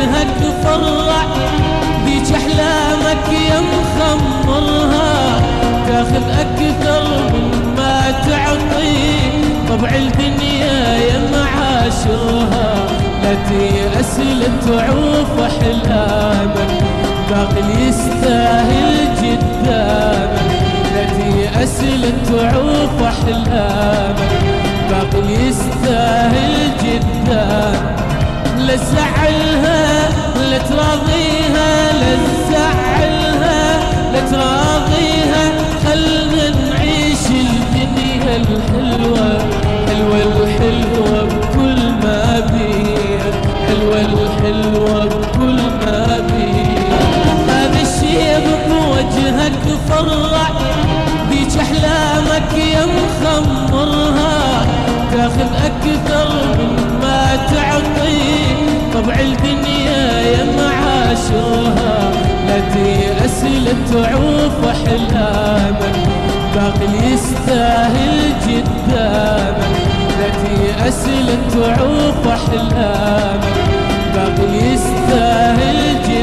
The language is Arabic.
وجهك فرع بيج أحلامك يا مخمرها، تاخذ أكثر مما تعطي، طبع الدنيا يا معاشرها، لا تيأس لا تعوف أحلامك، باقي يستاهل قدامك، لا تيأس لا تعوف أحلامك، باقي يستاهل قدامك. لا تزعلها لا تراضيها، لا تزعلها لا تراضيها، خلنا نعيش الدنيا الحلوة، حلوة الحلوة بكل ما بيها، حلوة الحلوة بكل ما بيها. هذا الشيب بوجهك فرع بيج أحلامك يا مخمرها، تاخذ أكثر مما تعطي، طبع الدنيا يا معاشرها، لا تيأس لا تعوف أحلامك، باقي يستاهل قدامك، لا تيأس لا تعوف أحلامك، باقي يستاهل قدامك.